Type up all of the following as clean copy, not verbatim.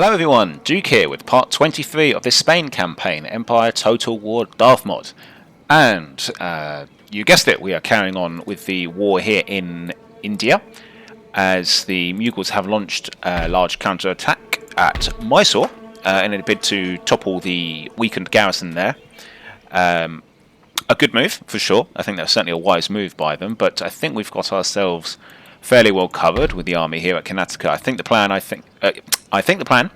Hello everyone, Duke here with part 23 of this Spain campaign, Empire Total War Darthmod. And you guessed it, we are carrying on with the war here in India, as the Mughals have launched a large counter-attack at Mysore in a bid to topple the weakened garrison there. A good move, for sure. I think that's certainly a wise move by them, but I think we've got ourselves fairly well covered with the army here at Karnataka. I think the plan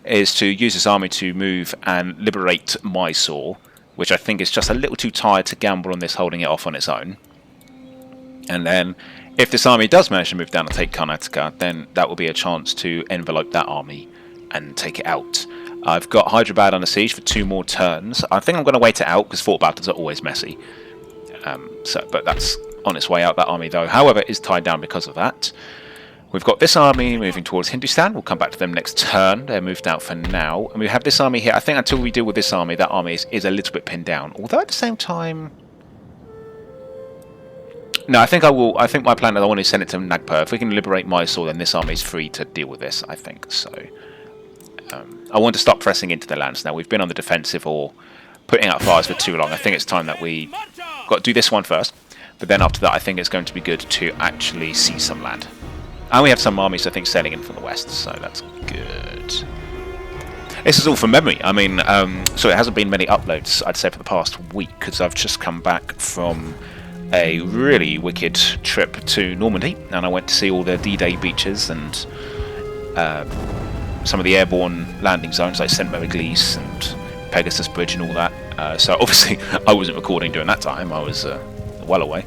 is to use this army to move and liberate Mysore, which I think is just a little too tired to gamble on this holding it off on its own. And then, if this army does manage to move down and take Karnataka, then that will be a chance to envelope that army and take it out. I've got Hyderabad under siege for 2 more turns. I think I'm going to wait it out because fort battles are always messy. But that's on its way out, that army though. However, is tied down because of that. We've got this army moving towards Hindustan. We'll come back to them next turn. They're moved out for now. And we have this army here. I think until we deal with this army, that army is a little bit pinned down. Although at the same time... No, I think I will. I think my plan is I want to send it to Nagpur. If we can liberate Mysore, then this army is free to deal with this, I think. So I want to stop pressing into the lands now. We've been on the defensive or putting out fires for too long. I think it's time that we got to do this one first. But then after that, I think it's going to be good to actually see some land. And we have some armies, I think, sailing in from the west, so that's good. This is all from memory. I mean, so it hasn't been many uploads, I'd say, for the past week, because I've just come back from a really wicked trip to Normandy, and I went to see all the D-Day beaches and some of the airborne landing zones like St. Mary-Glise and Pegasus Bridge and all that. So obviously, I wasn't recording during that time. I was well away.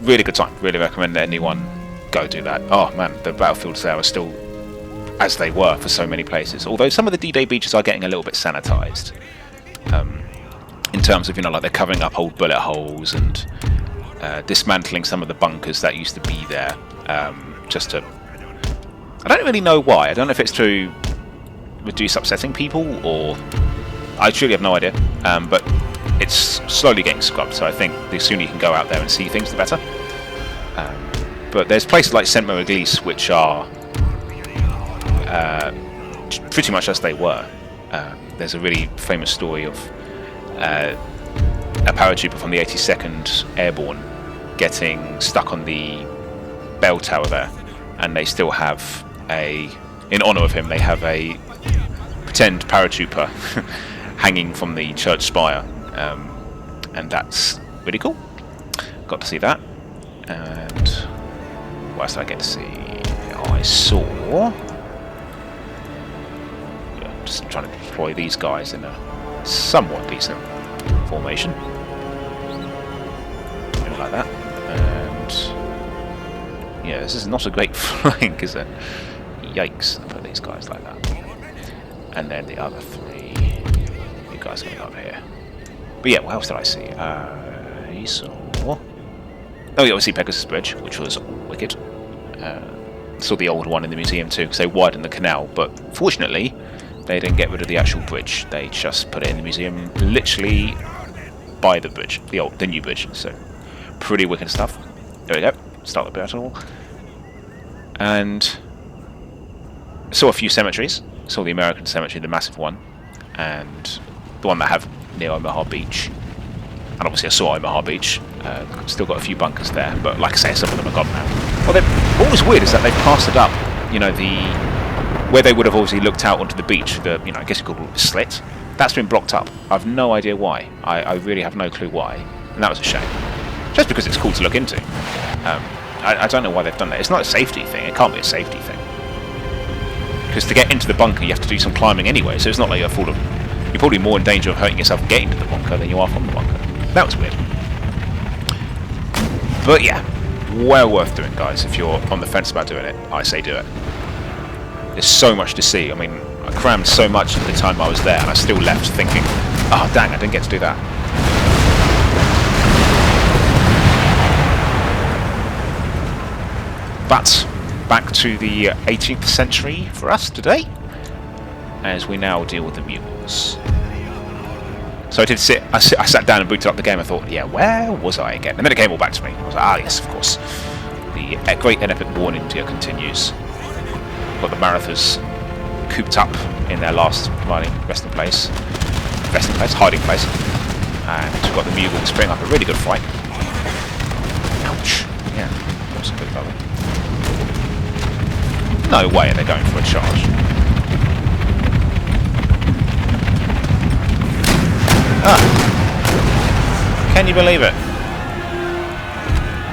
Really good time. Really recommend that anyone go do that. Oh man, the battlefields there are still as they were for so many places. Although some of the D-Day beaches are getting a little bit sanitized. In terms of, you know, like they're covering up old bullet holes and dismantling some of the bunkers that used to be there. Just to... I don't really know why. I don't know if it's to reduce upsetting people or... I truly have no idea. But it's slowly getting scrubbed, so I think the sooner you can go out there and see things, the better. But there's places like St. Mary-Glise which are pretty much as they were. There's a really famous story of a paratrooper from the 82nd Airborne getting stuck on the bell tower there, and they still have in honour of him, they have a pretend paratrooper hanging from the church spire, and that's really cool. Got to see that. And what else did I get to see? I saw... Yeah, just trying to deploy these guys in a somewhat decent formation. Something like that. And... yeah, this is not a great flank, is it? Yikes, I put these guys like that. And then the other 3... you guys are going up here. But yeah, what else did I see? I saw... oh yeah, we see Pegasus Bridge, which was wicked. Saw the old one in the museum too, because they widened the canal, but fortunately they didn't get rid of the actual bridge. They just put it in the museum literally by the bridge, the new bridge. So pretty wicked stuff. There we go, start the battle. And saw a few cemeteries. Saw the American cemetery, the massive one, and the one that I have near Omaha Beach. And obviously I saw Omaha Beach. Still got a few bunkers there, but like I say, some of them are gone now. Well, what was weird is that they've plastered up, you know, where they would have obviously looked out onto the beach, you know, I guess you could call it a slit. That's been blocked up. I've no idea why. I really have no clue why, and that was a shame. Just because it's cool to look into. I don't know why they've done that. It's not a safety thing. It can't be a safety thing. Because to get into the bunker, you have to do some climbing anyway, so it's not like you're probably more in danger of hurting yourself getting to the bunker than you are from the bunker. That was weird. But yeah, well worth doing, guys. If you're on the fence about doing it, I say do it. There's so much to see. I mean, I crammed so much at the time I was there, and I still left thinking, oh dang, I didn't get to do that. But back to the 18th century for us today, as we now deal with the Mughals. So I sat down and booted up the game. I thought, yeah, where was I again? And then it came all back to me. I was like, ah, yes, of course. The great and epic war in India continues. Got the Marathas cooped up in their last resting place, hiding place. And we've got the Mughals putting up a really good fight. Ouch. Yeah, that was a good level. No way are they going for a charge. Ah! Can you believe it?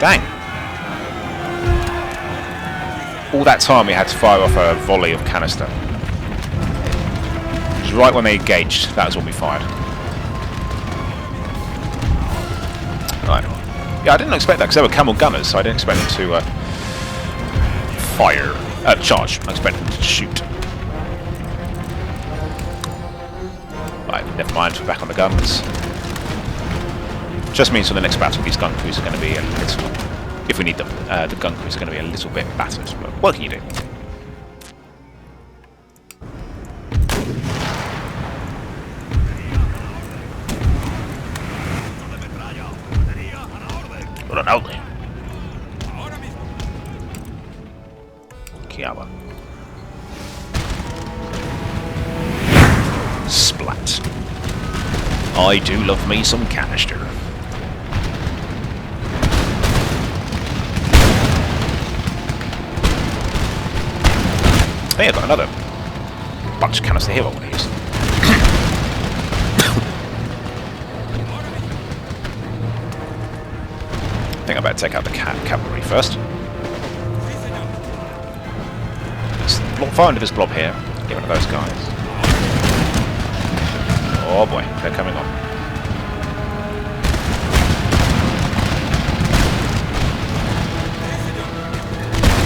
Dang. All that time we had to fire off a volley of canister. Which is right when they engaged, that was when we fired. Right. Yeah, I didn't expect that because they were camel gunners, so I didn't expect them to charge. I expected them to shoot. Right, never mind, we're back on the guns. Just means for the next battle, these gun crews are going to be a little, if we need them, the gun crews are going to be a little bit battered. But what can you do? What an outlay. Kiawa. Splat. I do love me some canister. Hey, I got another bunch of canister here I want to use. I think I better take out the cavalry first. Find this blob here. Get one of those guys. Oh boy, they're coming on.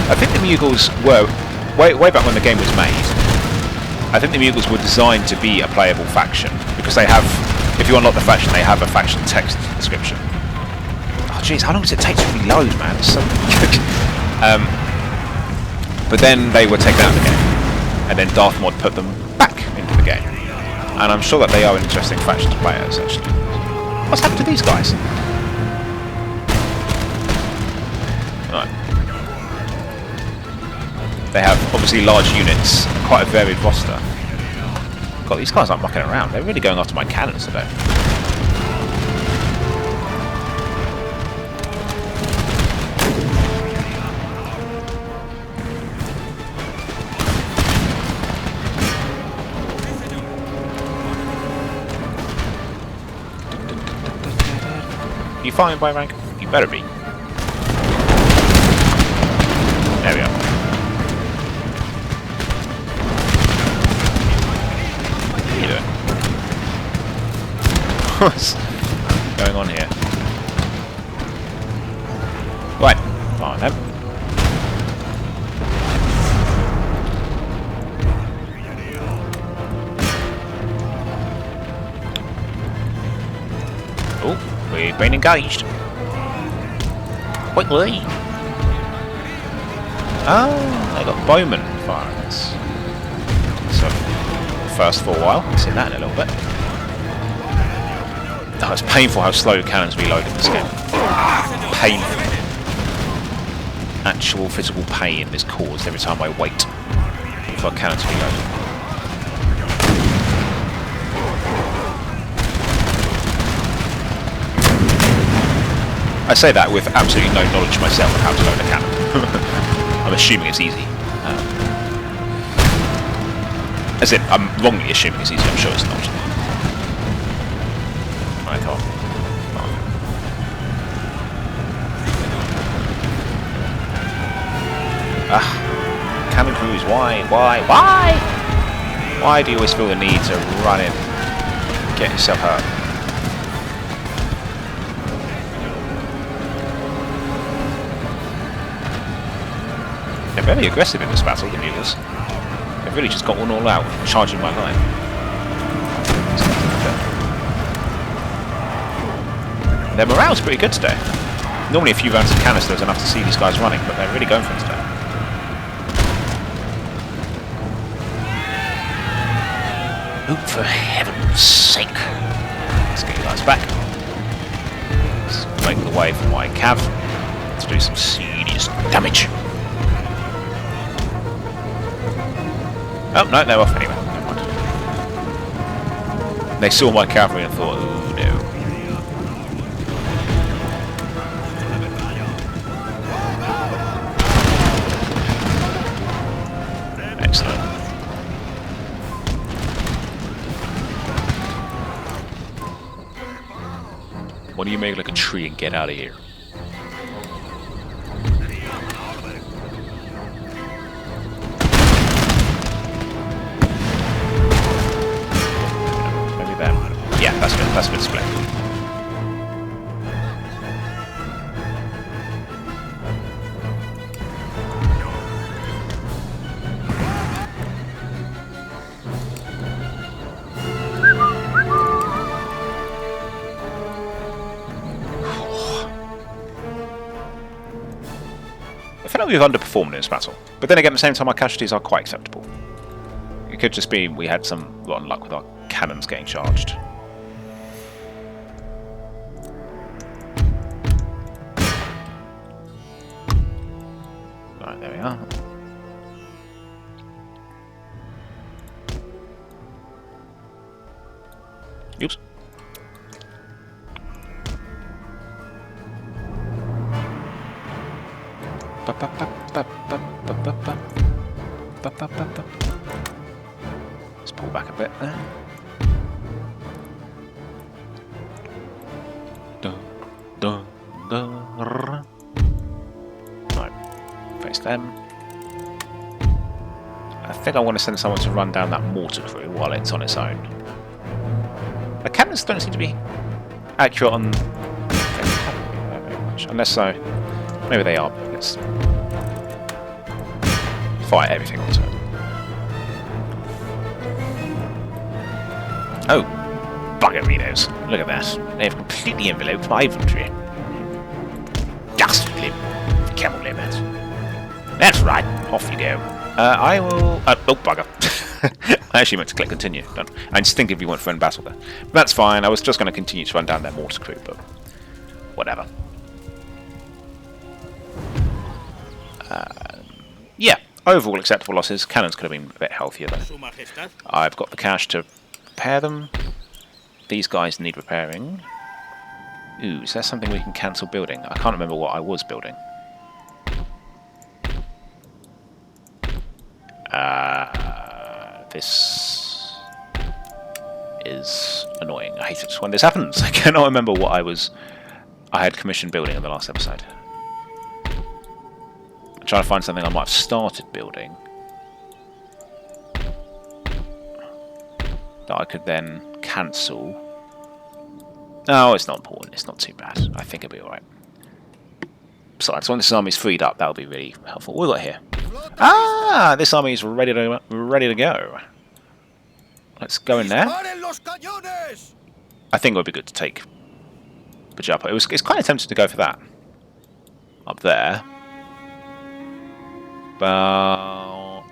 I think the Mughals were, way back when the game was made, I think the Mughals were designed to be a playable faction, because they have, if you unlock the faction, they have a faction text description. Oh jeez, how long does it take to reload, man? It's so but then they were taken out of the game, and then Darthmod put them back into the game. And I'm sure that they are interesting faction to play as, actually. What's happened to these guys? Right. They have obviously large units, quite a varied roster. God, these guys aren't mucking around. They're really going after my cannons today. You firing by rank? You better be. There we are. What are you doing? What's going on here? Right, fine then. Oh. We've been engaged. Quickly! Oh, they got bowmen firing us. So, first for a while. We'll see that in a little bit. Oh, it's painful how slow cannons reload in this game. Painful. Actual physical pain is caused every time I wait for cannons to reload. I say that with absolutely no knowledge myself of how to load a cannon. I'm assuming it's easy. As in, I'm wrongly assuming it's easy, I'm sure it's not. Right, come on. Cannon crews, why? Why do you always feel the need to run in, get yourself hurt? They're very aggressive in this battle, the Mughals. They've really just got one all out, charging my line. Their morale's pretty good today. Normally a few rounds of canister is enough to see these guys running, but they're really going for it today. Oh, for heaven's sake. Let's get you guys back. Let's break the way for my cav to do some serious damage. Oh, no, they're off anyway. Never mind. They saw my cavalry and thought, ooh, no. Excellent. Why don't you make like a tree and get out of here? Maybe them. Yeah, that's good. That's a good split. I feel like we've underperformed in this battle, but then again, at the same time, our casualties are quite acceptable. It could just be we had some rotten luck with our cannons getting charged. Right, there we are. Oops. Let's pull back a bit there. Right, face them. I think I want to send someone to run down that mortar crew while it's on its own. The cannons don't seem to be accurate on very much, unless so. Maybe they are, but let's fire everything onto it. Oh, buggerinos. Look at that. They have completely enveloped my infantry. Ghastly camel limit. That's right, off you go. I will... oh, bugger. I actually meant to click continue. I instinctively went for end battle there. But that's fine, I was just going to continue to run down their mortar crew, but whatever. Yeah, overall acceptable losses. Cannons could have been a bit healthier though. I've got the cash to repair them. These guys need repairing. Ooh, is there something we can cancel building? I can't remember what I was building. This is annoying. I hate it when this happens. I cannot remember what I had commissioned building in the last episode. I'm trying to find something I might have started building that I could then cancel. No, it's not important. It's not too bad. I think it'll be alright. Besides, when this army's freed up, that'll be really helpful. What have we got here? Ah, this army is ready to go. Let's go in there. I think it would be good to take Bajapa. It's kind of tempting to go for that up there. But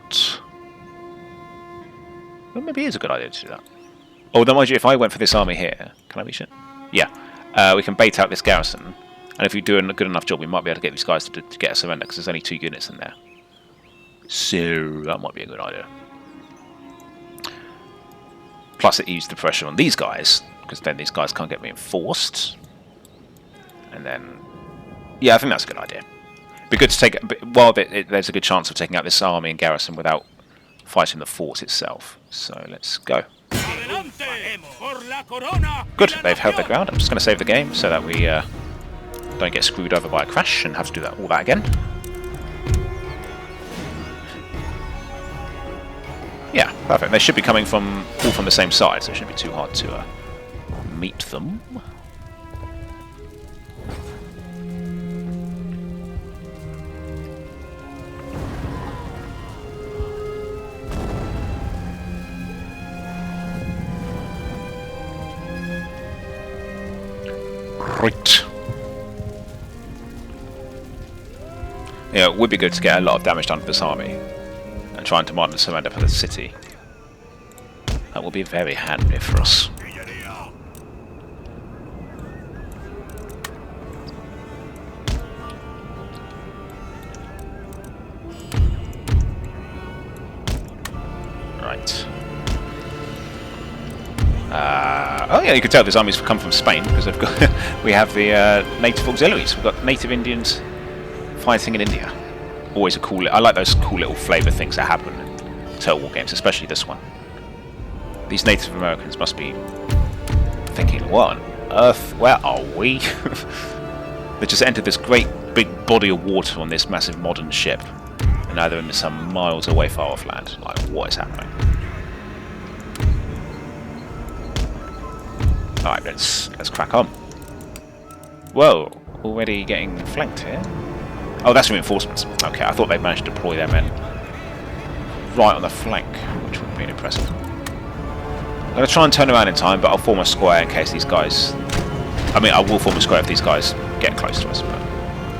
well, maybe it is a good idea to do that. Oh, then mind you, if I went for this army here, can I reach it? Yeah. We can bait out this garrison, and if you do a good enough job, we might be able to get these guys to get a surrender, because there's only 2 units in there. So that might be a good idea. Plus, it eased the pressure on these guys, because then these guys can't get reinforced. And then, yeah, I think that's a good idea. It'd be good to take, well, there's a good chance of taking out this army and garrison without fighting the fort itself. So let's go. Good, they've held their ground. I'm just going to save the game so that we don't get screwed over by a crash and have to do all that again. Yeah, perfect. They should be coming all from the same side, so it shouldn't be too hard to meet them. Right. Yeah, it would be good to get a lot of damage done to this army and try and demand a surrender for the city. That will be very handy for us. Yeah, you can tell this army's come from Spain because they've got we have the native auxiliaries. We've got native Indians fighting in India. Always a cool. I like those cool little flavour things that happen in Total War games, especially this one. These Native Americans must be thinking, "What on earth? Where are we?" They just entered this great big body of water on this massive modern ship, and now they're in some miles away, far off land. Like, what is happening? All right, let's crack on. Whoa, already getting flanked here. Oh, that's reinforcements. Okay, I thought they'd managed to deploy their men right on the flank, which would have been impressive. I'm going to try and turn around in time, but I'll form a square in case these guys... I mean, I will form a square if these guys get close to us, but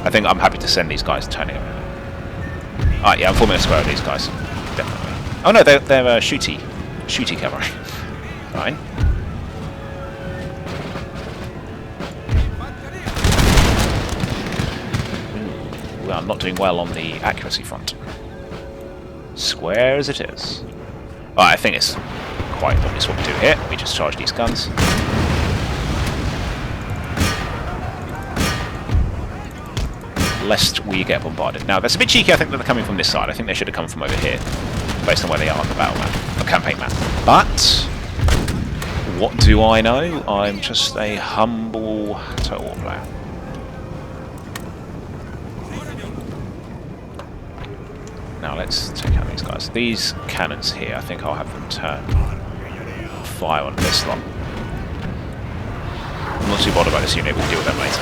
I think I'm happy to send these guys turning around. Alright, yeah, I'm forming a square with these guys. Definitely. Oh no, they're shooty cavalry. Fine. Well, I'm not doing well on the accuracy front. Square as it is. Alright, I think it's quite obvious what we do here. We just charge these guns. Lest we get bombarded. Now, that's a bit cheeky, I think, that they're coming from this side. I think they should have come from over here, based on where they are on the battle map, the campaign map. But, what do I know? I'm just a humble Total War player. Now, let's take out these guys. These cannons here, I think I'll have them turn fire on this lot. I'm not too bothered about this unit, we'll deal with them later.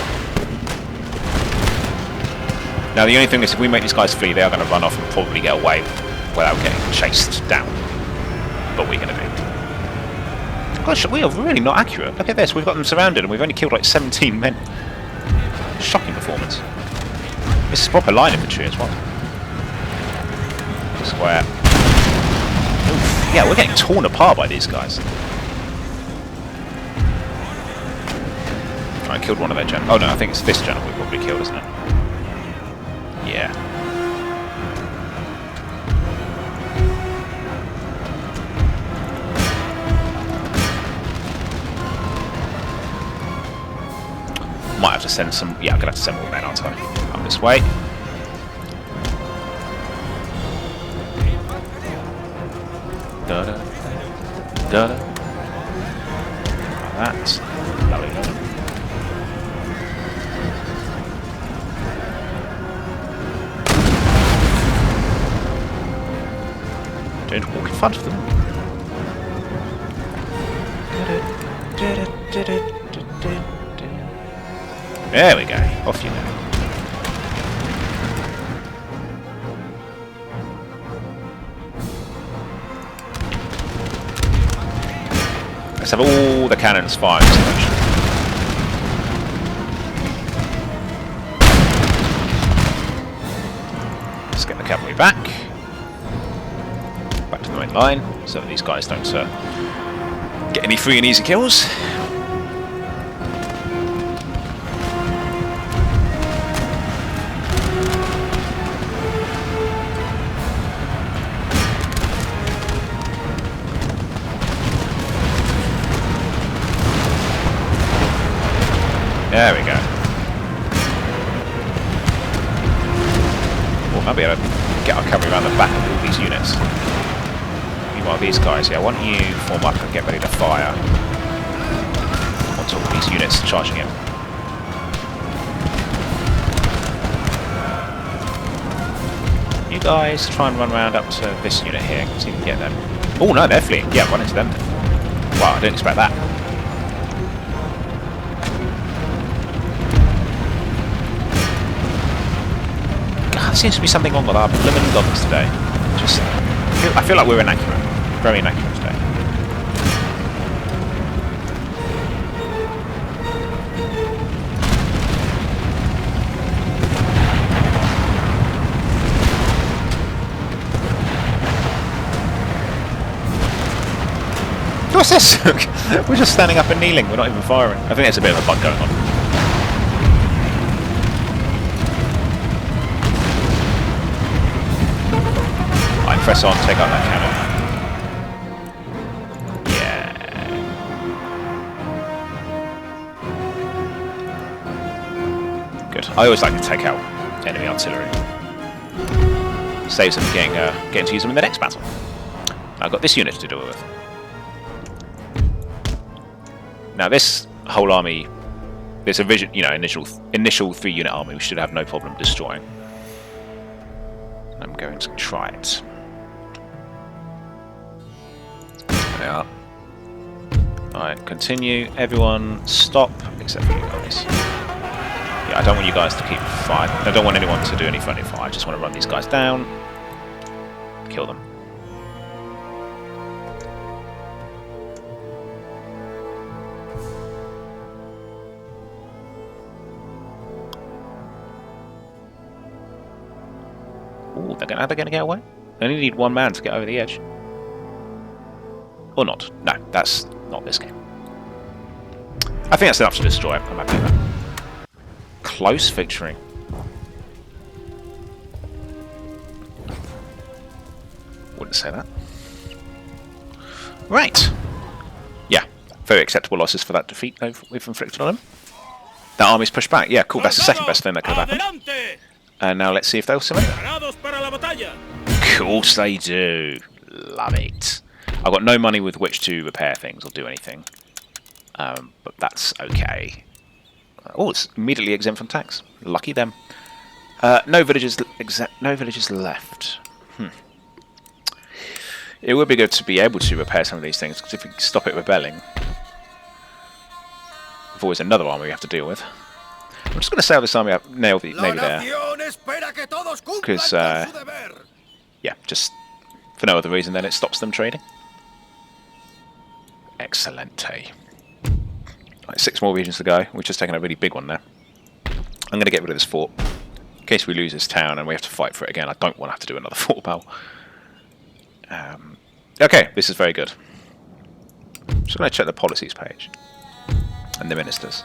Now the only thing is if we make these guys flee, they are going to run off and probably get away without getting chased down. But what are we going to do? Gosh, we are really not accurate. Look at this, we've got them surrounded and we've only killed like 17 men. Shocking performance. This is proper line infantry as well. Square. Oof. Yeah, we're getting torn apart by these guys. I killed one of their generals. Oh no, I think it's this general we probably killed, isn't it? Yeah. Might have to send some... Yeah, I'm going to have to send more men, aren't I? Come this way. Da-da. Da-da. Like that. Lovely, lovely. Don't walk in front of them. There we go. Off you go. Let's have all the cannons firing. Let's get the cavalry back. Back to the main line, so that these guys don't get any free and easy kills. There we go. Well, maybe I'll get our cavalry around the back of all these units. Meanwhile, these guys, yeah, I want you to form up and get ready to fire onto all these units charging in. You guys try and run around up to this unit here, see if you can get them. Oh no, they're fleeing. Yeah, run into them. Wow, I didn't expect that. There seems to be something wrong with our blooming guns today. I feel like we're inaccurate. Very inaccurate today. What's this? We're just standing up and kneeling, we're not even firing. I think there's a bit of a bug going on. Press on, take out that cannon. Yeah. around. I always like to take out enemy artillery. Saves them getting to use them in the next battle. I've got this unit to deal with. Now this whole army, this initial 3-unit army, we should have no problem destroying. I'm going to try it. There we are. Alright, continue. Everyone stop, except for you guys. Yeah, I don't want you guys to keep firing. I don't want anyone to do any friendly fire. I just want to run these guys down. Kill them. Ooh, are they going to get away? They only need one man to get over the edge. Or not. No, that's not this game. I think that's enough to destroy it. I'm happy with that. Close victory. Wouldn't say that. Right. Yeah, very acceptable losses for that defeat we've inflicted on them. That army's pushed back. Yeah, cool. That's the second best thing that could have happened. And now let's see if they'll surrender. Of course they do. Love it. I've got no money with which to repair things or do anything. But that's okay. Oh, it's immediately exempt from tax. Lucky them. No villages left. It would be good to be able to repair some of these things, because if we stop it rebelling, there's always another army we have to deal with. I'm just going to sail this army up, nail the navy there. Because, yeah, just for no other reason than it stops them trading. Excellente. Right, 6 more regions to go. We've just taken a really big one there. I'm going to get rid of this fort. In case we lose this town and we have to fight for it again. I don't want to have to do another fort battle. Okay, this is very good. Just going to check the policies page. And the ministers.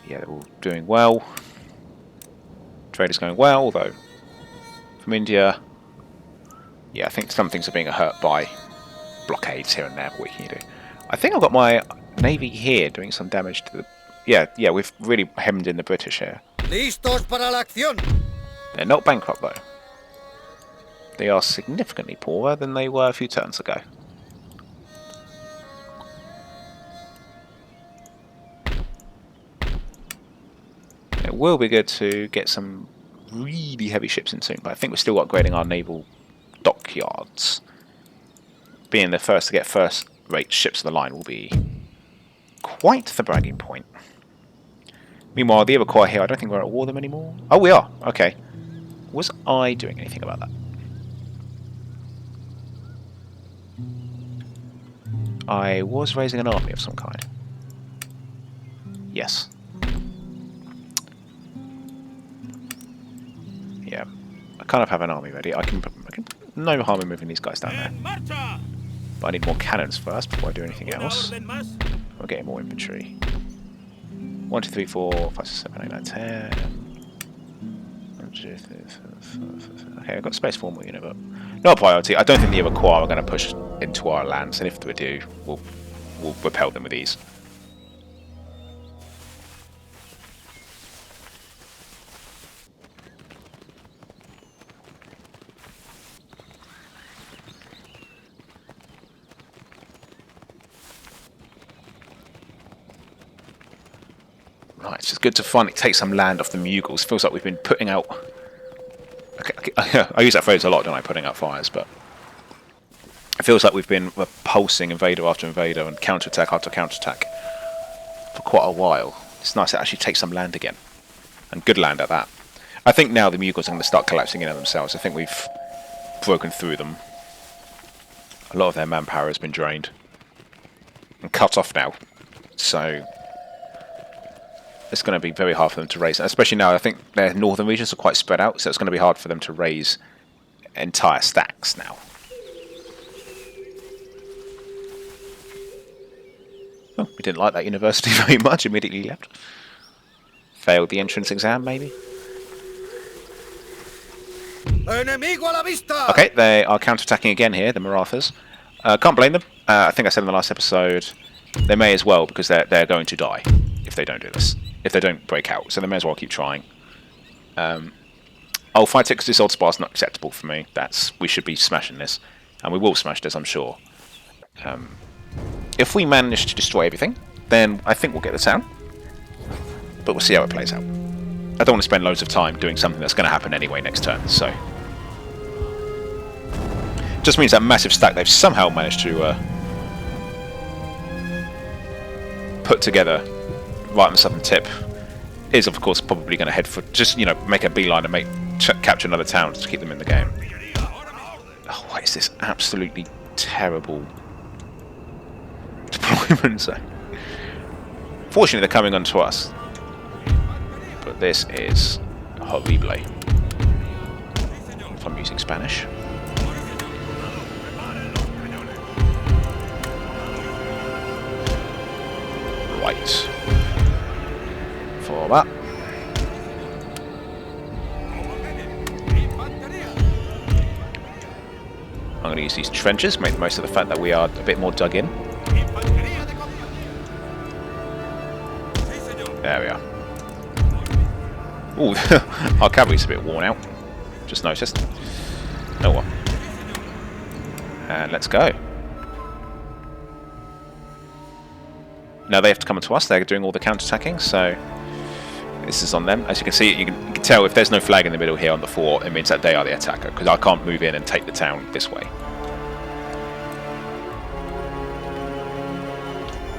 Yeah, they're all doing well. Trade is going well, although from India, yeah, I think some things are being hurt by blockades here and there. But what can you do? I think I've got my navy here doing some damage to the. Yeah, we've really hemmed in the British here. Listos para la acción. They're not bankrupt though. They are significantly poorer than they were a few turns ago. It will be good to get some really heavy ships in soon, but I think we're still upgrading our naval dockyards. Being the first to get first-rate ships of the line will be quite the bragging point. Meanwhile, the Iroquois here, I don't think we're at war with them anymore. Oh, we are. Okay. Was I doing anything about that? I was raising an army of some kind. Yes. Yeah. I kind of have an army ready. I can no harm in moving these guys down there. But I need more cannons first before I do anything else. We're getting more infantry. 1, 2, 3, 4, 5, 6, 7, 8, 9, 10. Okay, I've got space for more unit, but not a priority. I don't think the Iroquois are going to push into our lands, and if they do, we'll repel them with ease. Right, it's just good to finally take some land off the Mughals. Feels like we've been putting out. Okay, I use that phrase a lot, don't I? Putting out fires, but it feels like we've been repulsing invader after invader and counterattack after counterattack for quite a while. It's nice to actually take some land again, and good land at that. I think now the Mughals are going to start collapsing in on themselves. I think we've broken through them. A lot of their manpower has been drained and cut off now, so it's going to be very hard for them to raise, especially now I think their northern regions are quite spread out, so it's going to be hard for them to raise entire stacks now. Oh, we didn't like that university very much, immediately left. Failed the entrance exam, maybe? Enemigo a la vista! Okay, they are counterattacking again here, the Marathas. Can't blame them. I think I said in the last episode, they may as well, because they're going to die. if they don't do this. If they don't break out. So they may as well keep trying. I'll fight it because this odd spar's not acceptable for me. We should be smashing this. And we will smash this, I'm sure. If we manage to destroy everything, then I think we'll get the town. But we'll see how it plays out. I don't want to spend loads of time doing something that's going to happen anyway next turn, so... Just means that massive stack they've somehow managed to put together right on the southern tip is, of course, probably going to head for... Just, you know, make a beeline and capture another town to keep them in the game. Oh, what is this absolutely terrible deployment zone? Fortunately, they're coming onto us. But this is horrible. If I'm using Spanish. Right. For that. I'm going to use these trenches, make the most of the fact that we are a bit more dug in. There we are. Ooh, our cavalry's a bit worn out. Just noticed. Oh well. And let's go. Now they have to come to us. They're doing all the counter-attacking, so this is on them. As you can see, you can tell if there's no flag in the middle here on the fort, it means that they are the attacker, because I can't move in and take the town this way.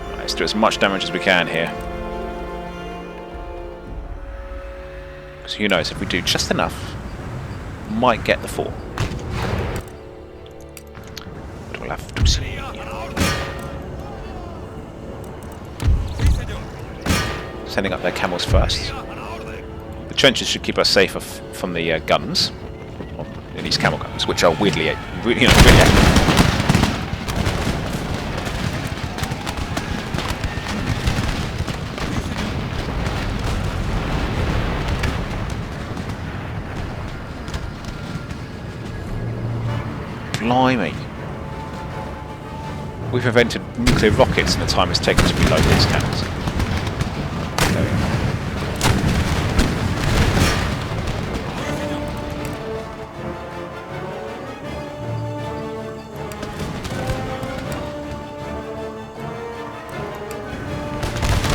Right, let's do as much damage as we can here. Because who knows, if we do just enough, we might get the fort. But we'll have to see. Sending up their camels first. The trenches should keep us safer from the guns, or these camel guns, which are weirdly, really active. Blimey! We've invented nuclear rockets, and the time it's taken to reload these cannons.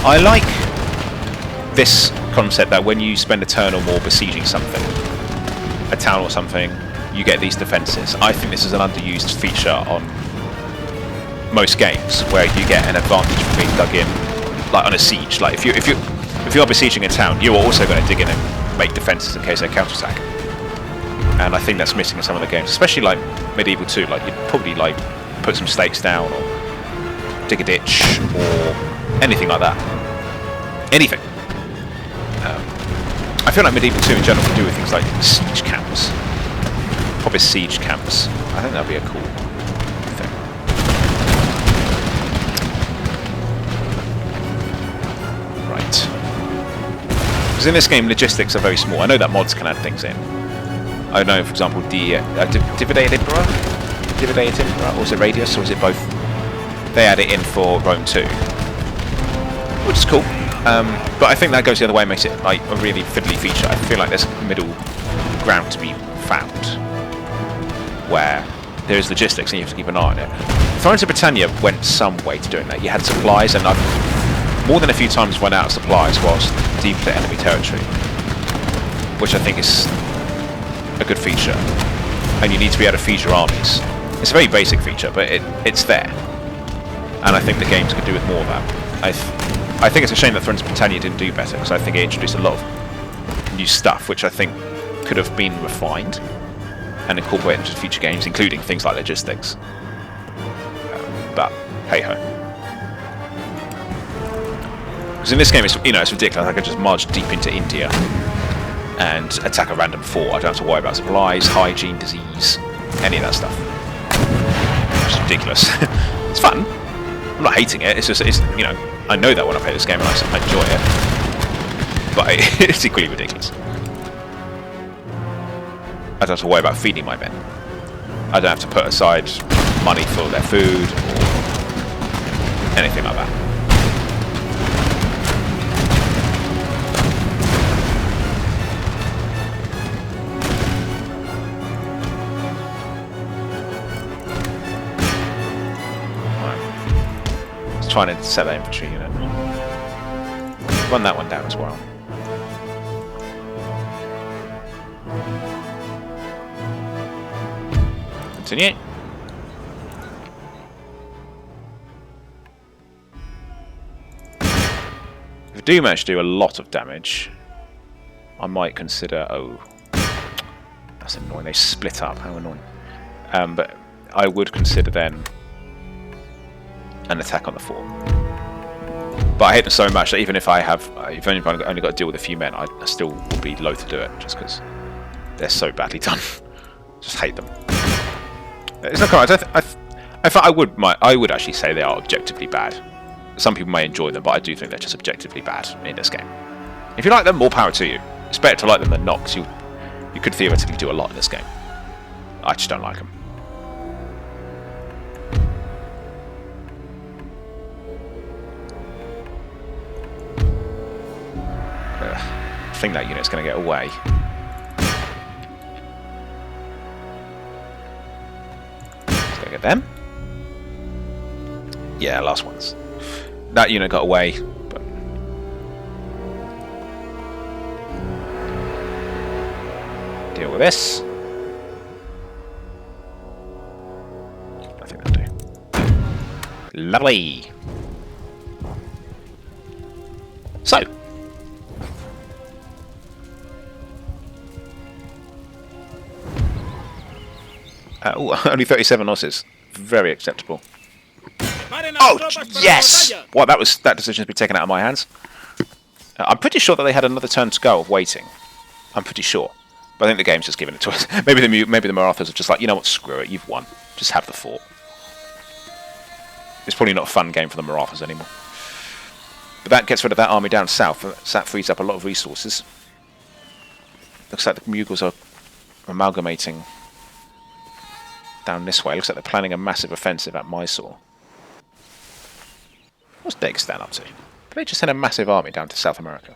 I like this concept that when you spend a turn or more besieging something, a town or something, you get these defences. I think this is an underused feature on most games, where you get an advantage from being dug in, like on a siege. Like if you are besieging a town, you are also going to dig in and make defences in case they counterattack. And I think that's missing in some of the games, especially like Medieval 2. Like you'd probably like put some stakes down or dig a ditch or anything like that. Anything. I feel like Medieval 2 in general can do with things like siege camps. Proper siege camps. I think that'd be a cool thing. Right. Because in this game, logistics are very small. I know that mods can add things in. I know, for example, the Dividated Emperor? Dividated Emperor? Or was it Radius? Or was it both? They add it in for Rome 2. Which is cool. But I think that goes the other way and makes it like a really fiddly feature. I feel like there's a middle ground to be found where there is logistics and you have to keep an eye on it. Thrones of Britannia went some way to doing that. You had supplies, and I've more than a few times run out of supplies whilst deep into enemy territory, which I think is a good feature. And you need to be able to feed your armies. It's a very basic feature, but it's there. And I think the games could do with more of that. I think it's a shame that Thrones of Britannia didn't do better, because I think it introduced a lot of new stuff, which I think could have been refined and incorporated into future games, including things like logistics. But hey ho. Because in this game, it's ridiculous. I can just march deep into India and attack a random fort. I don't have to worry about supplies, hygiene, disease, any of that stuff. It's ridiculous. It's fun. I'm not hating it. It's just I know that when I play this game and I enjoy it, but it's equally ridiculous. I don't have to worry about feeding my men. I don't have to put aside money for their food or anything like that. trying to set that infantry unit. Run that one down as well. Continue. If I do manage to do a lot of damage, I might consider... Oh, that's annoying. They split up. How annoying. But I would consider then an attack on the fort. But I hate them so much that even if I have, if I've only got to deal with a few men, I still will be loath to do it, just because they're so badly done. Just hate them. It's not correct. I would actually say they are objectively bad. Some people may enjoy them, but I do think they're just objectively bad in this game. If you like them, more power to you. It's better to like them than not, because you could theoretically do a lot in this game. I just don't like them. I think that unit's going to get away. Let's go get them. Yeah, last ones. That unit got away, but deal with this. I think that'll do. Lovely. So. Oh, only 37 losses. Very acceptable. Oh, yes! Well, that decision has been taken out of my hands. I'm pretty sure that they had another turn to go of waiting. I'm pretty sure. But I think the game's just given it to us. Maybe the Marathas are just like, you know what, screw it, you've won. Just have the fort. It's probably not a fun game for the Marathas anymore. But that gets rid of that army down south. That frees up a lot of resources. Looks like the Mughals are amalgamating down this way. Looks like they're planning a massive offensive at Mysore. What's Dagestan up to? They just sent a massive army down to South America.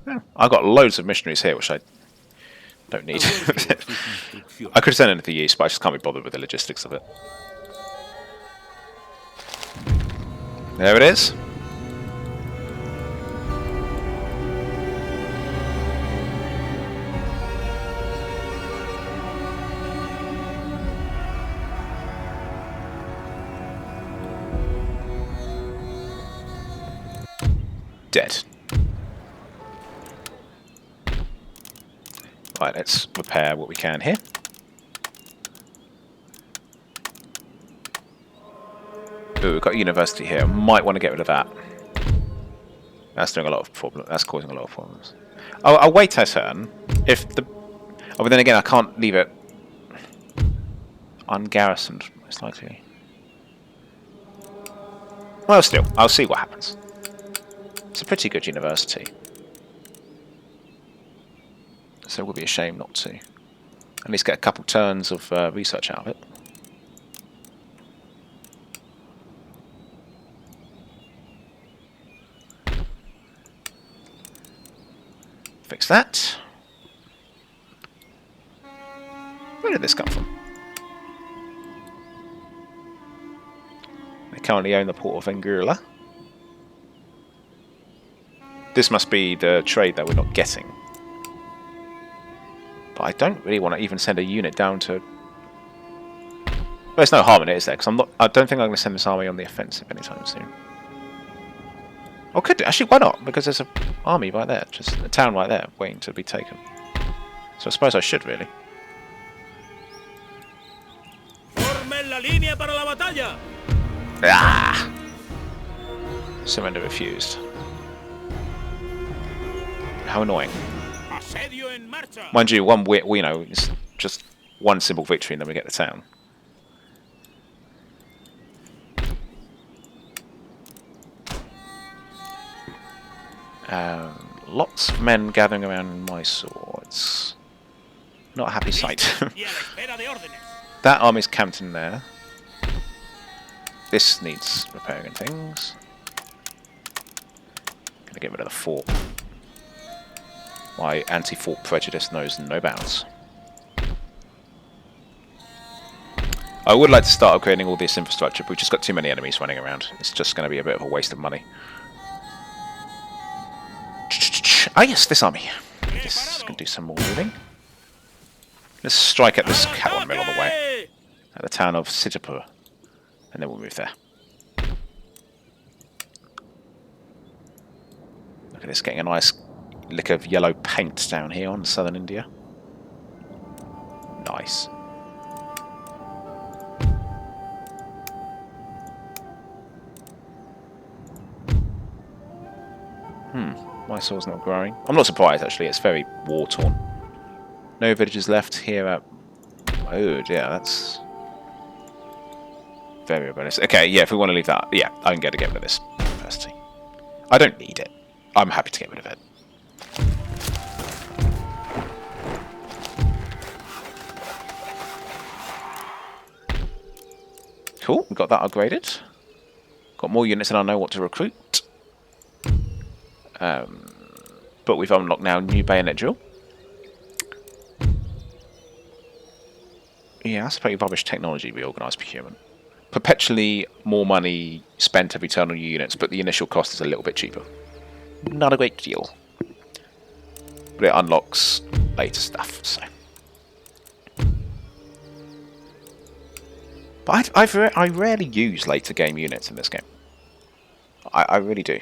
Yeah, I've got loads of missionaries here, which I don't need. I could send into the east, but I just can't be bothered with the logistics of it. There it is. Dead. Right, let's repair what we can here. Ooh, we've got a university here. Might want to get rid of that. That's doing a lot of problems. That's causing a lot of problems. I'll wait a turn. If the... Oh, but then again, I can't leave it ungarrisoned, most likely. Well, still, I'll see what happens. It's a pretty good university. So it would be a shame not to. At least get a couple turns of research out of it. Fix that. Where did this come from? They currently own the port of Anguilla. This must be the trade that we're not getting. But I don't really want to even send a unit down to... Well, there's no harm in it, is there? Because I don't think I'm going to send this army on the offensive anytime soon. Or could do. Actually, why not? Because there's an army right there, just a town right there, waiting to be taken. So I suppose I should, really. Ah! Surrender refused. How annoying. Mind you, we know, it's just one simple victory and then we get the town. Lots of men gathering around Mysore. It's not a happy sight. That army's camped in there. This needs repairing and things. Gonna get rid of the fort. My anti-fort prejudice knows no bounds. I would like to start upgrading all this infrastructure, but we've just got too many enemies running around. It's just going to be a bit of a waste of money. Ah, yes, this army. This can do some more moving. Let's strike at this cattle mill on the way. At the town of Sitapur. And then we'll move there. Look at this, getting a nice lick of yellow paint down here on southern India. Nice. Mysore's not growing. I'm not surprised, actually. It's very war-torn. No villages left here at... Oh, yeah, that's... very rebellious. Okay, yeah, if we want to leave that... Yeah, I'm going to get rid of this university. I don't need it. I'm happy to get rid of it. Cool, we got that upgraded. Got more units than I know what to recruit. But we've unlocked now new bayonet drill. Yeah, that's a pretty rubbish technology, reorganised procurement. Perpetually more money spent every turn on new units, but the initial cost is a little bit cheaper. Not a great deal. But it unlocks later stuff, so... But I rarely use later game units in this game. I really do.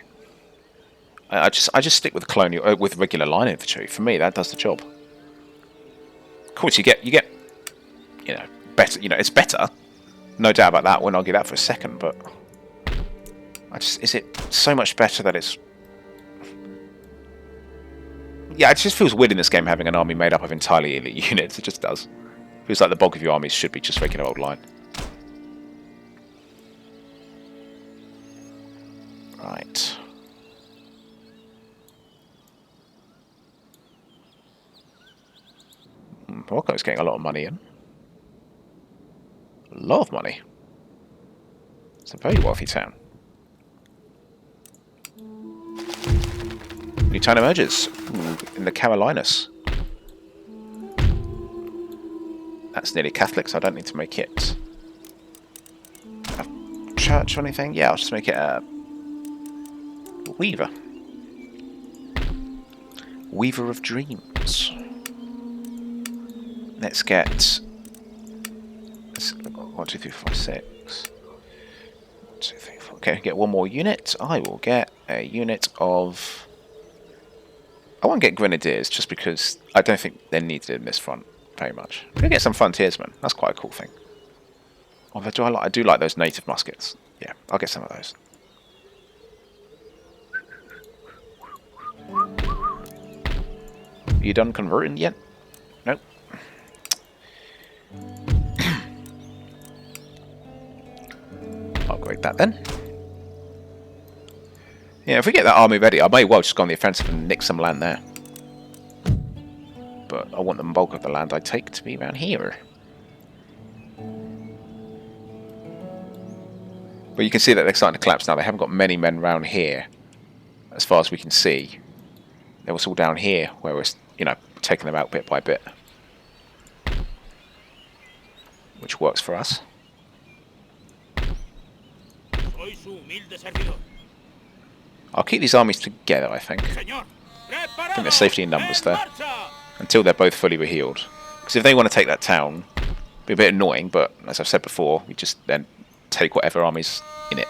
I just stick with colonial with regular line infantry. For me, that does the job. Of course, you get you know, better. You know, it's better, no doubt about that. We'll argue that for a second, but is it so much better that it's? Yeah, it just feels weird in this game having an army made up of entirely elite units. It just does. Feels like the bulk of your armies should be just regular old line. Right. Morocco's getting a lot of money in. A lot of money. It's a very wealthy town. New town emerges. Ooh, in the Carolinas. That's nearly Catholic, so I don't need to make it a church or anything. Yeah, I'll just make it a weaver. Weaver of dreams. Let's get 1, 2, 3, 4, 5, 6. 1, 2, 3, 4. Okay, get one more unit. I will get a unit of... I won't get grenadiers just because I don't think they're needed in this front very much. I'm gonna get some frontiersmen. That's quite a cool thing. Although I do like those native muskets. Yeah, I'll get some of those. Are you done converting yet? Nope. Upgrade that then. Yeah, if we get that army ready, I may well just go on the offensive and nick some land there. But I want the bulk of the land I take to be around here. But you can see that they're starting to collapse now. They haven't got many men around here, as far as we can see. They're all down here, where we're, you know, taking them out bit by bit. Which works for us. I'll keep these armies together, I think. I think there's safety in numbers there. Until they're both fully rehealed. Because if they want to take that town, it'll be a bit annoying, but as I've said before, we just then take whatever armies in it.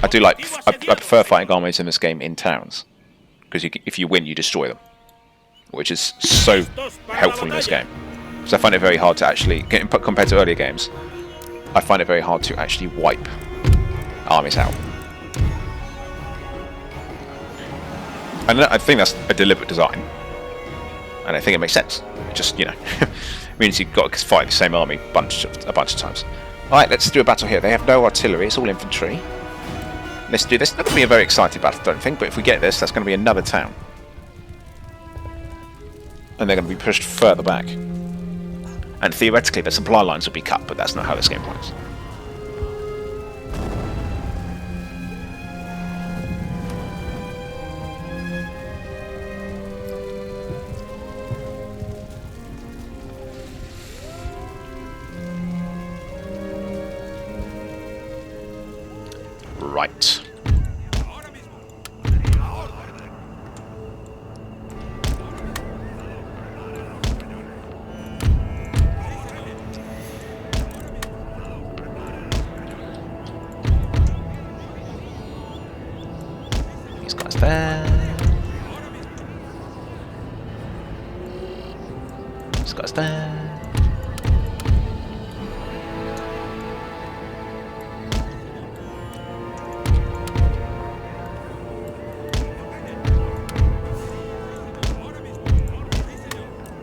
I prefer fighting armies in this game in towns. Because if you win, you destroy them. Which is so helpful in this game. Because I find it very hard to actually, compared to earlier games, I find it very hard to actually wipe armies out. And I think that's a deliberate design. And I think it makes sense. It just, you know, means you've got to fight the same army a bunch of times. Alright, let's do a battle here. They have no artillery, it's all infantry. Let's do this. Not going to be a very exciting battle, I don't think, but if we get this, that's going to be another town. And they're going to be pushed further back. And theoretically, the supply lines will be cut, but that's not how this game works. Right. These guys there. These guys there.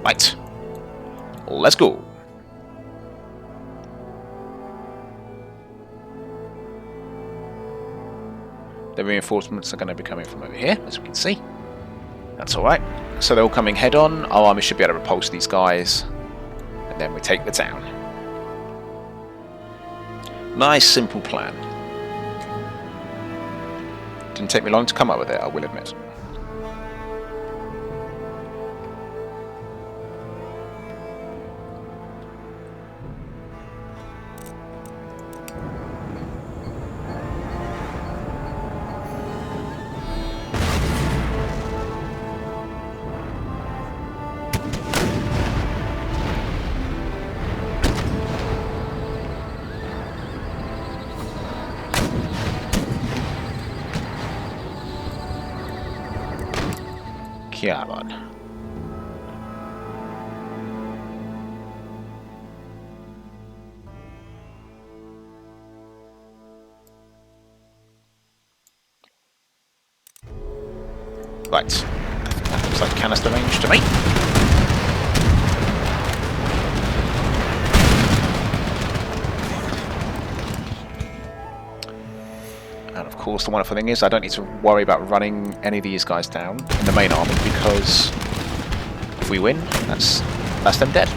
Right, let's go. The reinforcements are going to be coming from over here, as we can see. That's alright. So they're all coming head on. Our army should be able to repulse these guys. And then we take the town. Nice, simple plan. Didn't take me long to come up with it, I will admit. Come on. Right. That looks like canister range to me. And of course the wonderful thing is I don't need to worry about running any of these guys down in the main army, because if we win, that's them dead.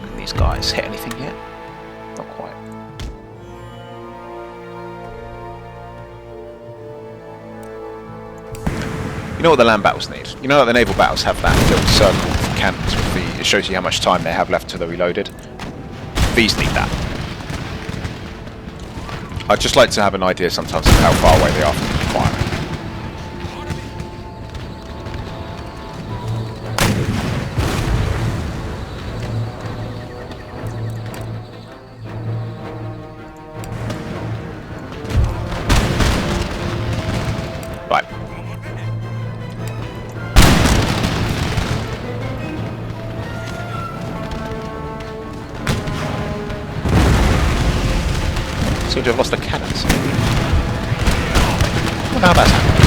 Can these guys hit anything yet? Not quite. You know what the land battles need? You know that the naval battles have that little circle of cannons with the, it shows you how much time they have left till they're reloaded. These need that. I'd just like to have an idea sometimes of how far away they are from the requirement. Right. Seem to have lost the cannons. I wonder how that's happened.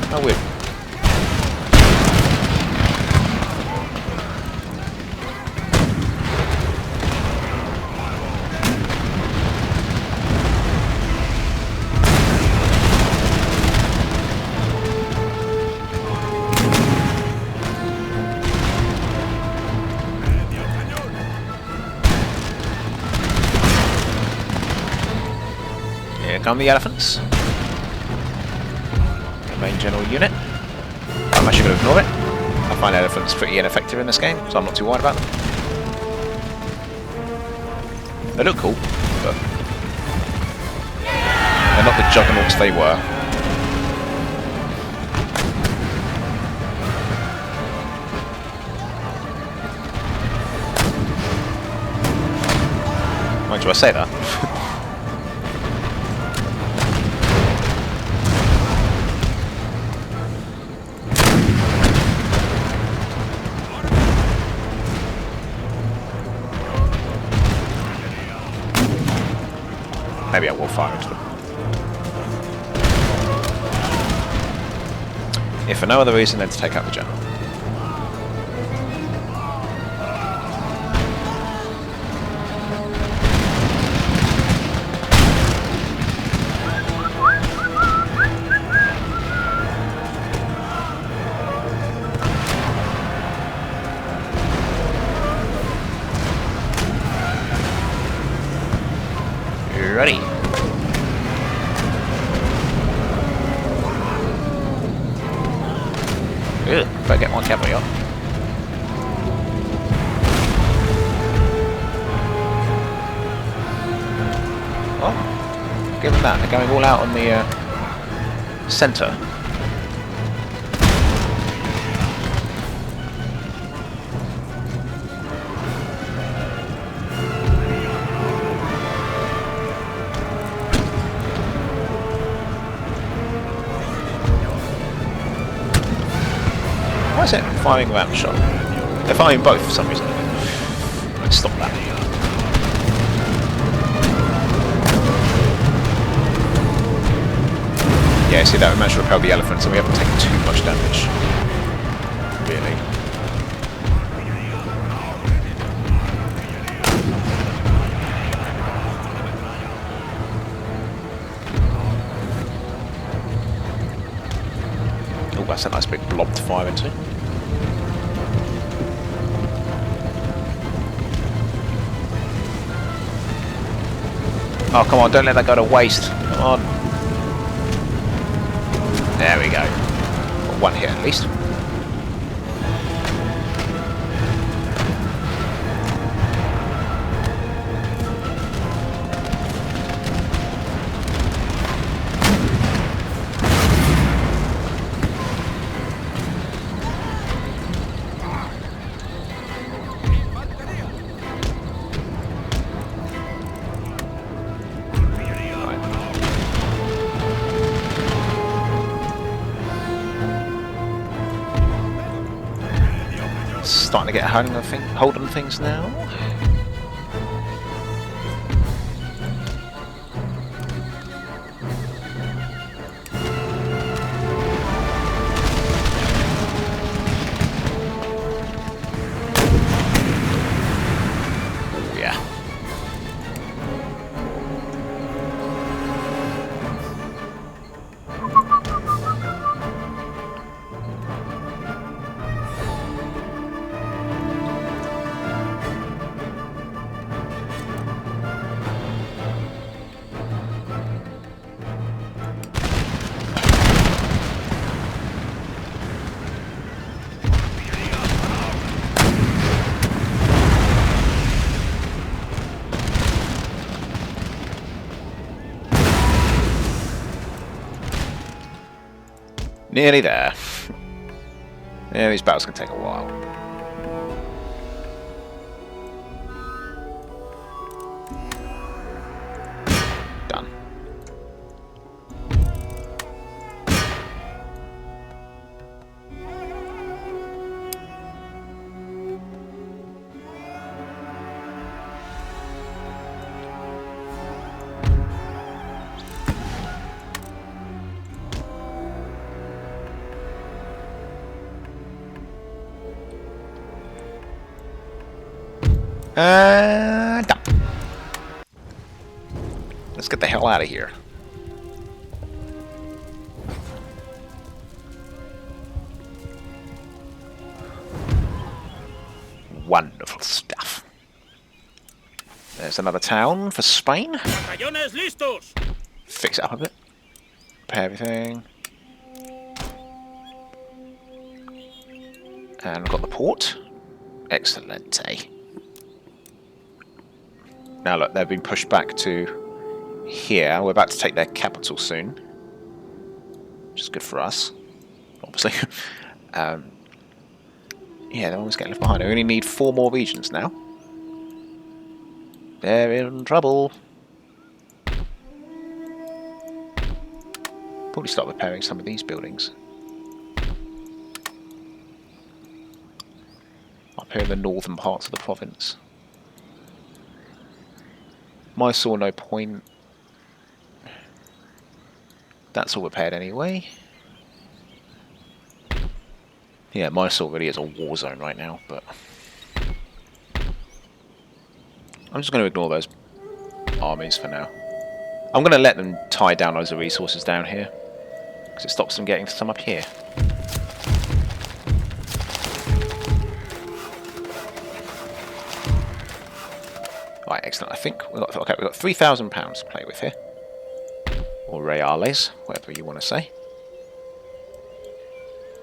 How weird. Here come the elephants. The main general unit. I'm actually going to ignore it. I find elephants pretty ineffective in this game, so I'm not too worried about them. They look cool, but they're not the juggernauts they were. Why do I say that? Maybe I will fire into them. If for no other reason than to take out the general. Ready. Ugh, better get my cavalry up. Oh, give them that. They're going all out on the centre. Why is it firing round shot? They're firing both for some reason. Let's stop that. Yeah, see that we managed to repel the elephants and we haven't taken too much damage. Really. Oh, that's a nice big blob to fire into. Oh, come on, don't let that go to waste. Come on. There we go. Got one hit at least. Starting to get hold on things now. Oh, yeah. Nearly there. Yeah, these battles can take a while. Done. Done. Let's get the hell out of here. Wonderful stuff. There's another town for Spain. Fix it up a bit. Repair everything. And we've got the port. Excellent, eh? Now look, they've been pushed back to here. We're about to take their capital soon, which is good for us, obviously. Yeah, they're always getting left behind. We only need 4 more regions now. They're in trouble. Probably start repairing some of these buildings. Up here in the northern parts of the province. Mysore, no point. That's all repaired anyway. Yeah, Mysore really is a war zone right now, but I'm just going to ignore those armies for now. I'm going to let them tie down loads of resources down here, because it stops them getting some up here. Right, excellent. I think we've got £3,000 to play with here, or reales, whatever you want to say.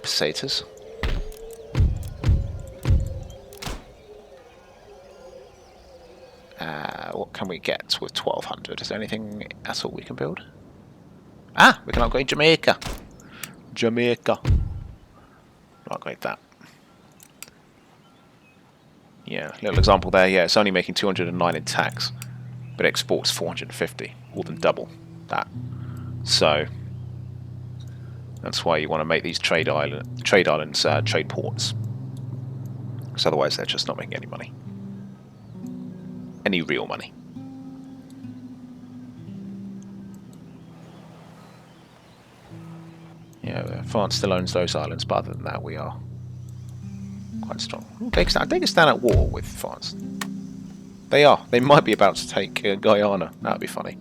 Pesetas. can we get with 1200? Is there anything at all we can build? Ah, we can upgrade Jamaica. Jamaica. Upgrade that. Yeah, little example there. Yeah, it's only making 209 in tax, but exports 450, more than double that. So that's why you want to make these trade islands trade ports, because otherwise they're just not making any money, any real money. Yeah, France still owns those islands, but other than that, we are quite strong. Dagestan at war with France. They are. They might be about to take Guyana. That would be funny.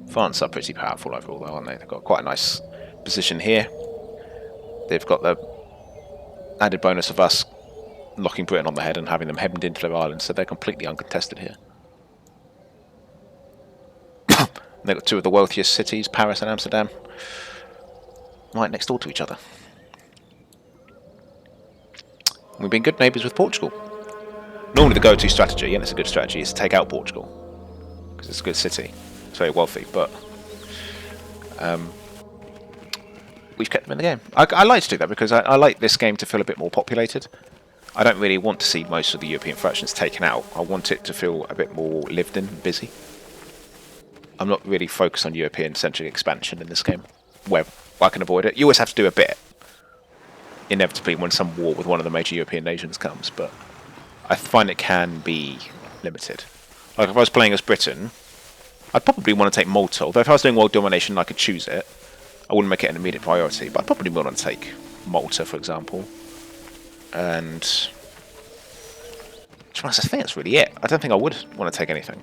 France are pretty powerful overall, though, aren't they? They've got quite a nice position here. They've got the added bonus of us locking Britain on the head and having them hemmed into their islands, so they're completely uncontested here. They've got two of the wealthiest cities, Paris and Amsterdam, right next door to each other. We've been good neighbours with Portugal. Normally the go-to strategy, and it's a good strategy, is to take out Portugal, because it's a good city. It's very wealthy, but we've kept them in the game. I like to do that because I like this game to feel a bit more populated. I don't really want to see most of the European fractions taken out. I want it to feel a bit more lived in and busy. I'm not really focused on European-centric expansion in this game, where I can avoid it. You always have to do a bit, inevitably, when some war with one of the major European nations comes, but I find it can be limited. Like, if I was playing as Britain, I'd probably want to take Malta, although if I was doing world domination I could choose it. I wouldn't make it an immediate priority, but I'd probably want to take Malta, for example. And I think that's really it. I don't think I would want to take anything.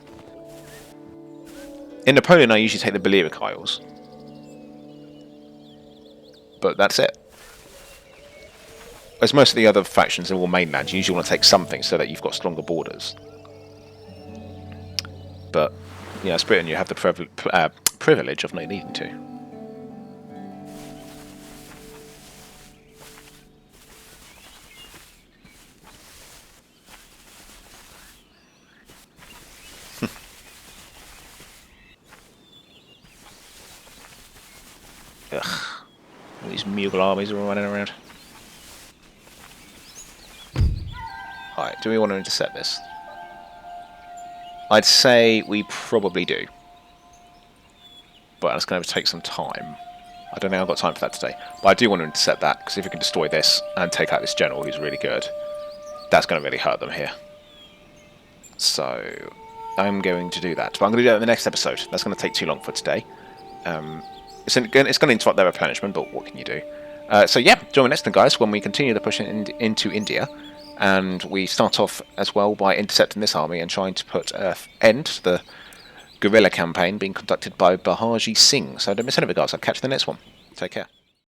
In Napoleon I usually take the Balearic Isles, but that's it. As most of the other factions are all mainland, you usually want to take something so that you've got stronger borders. But yeah, as Britain, you have the privilege of not needing to. Ugh. All these Mughal armies are all running around. Alright, do we want to intercept this? I'd say we probably do. But it's going to take some time. I don't think I've got time for that today. But I do want to intercept that, because if we can destroy this and take out this general who's really good, that's going to really hurt them here. So I'm going to do that. But I'm going to do that in the next episode. That's going to take too long for today. It's going to interrupt their replenishment, but what can you do? So yeah, join me next time, guys, when we continue the push into India. And we start off as well by intercepting this army and trying to put an end to the guerrilla campaign being conducted by Bahaji Singh. So don't miss any of it, guys. I'll catch you in the next one. Take care.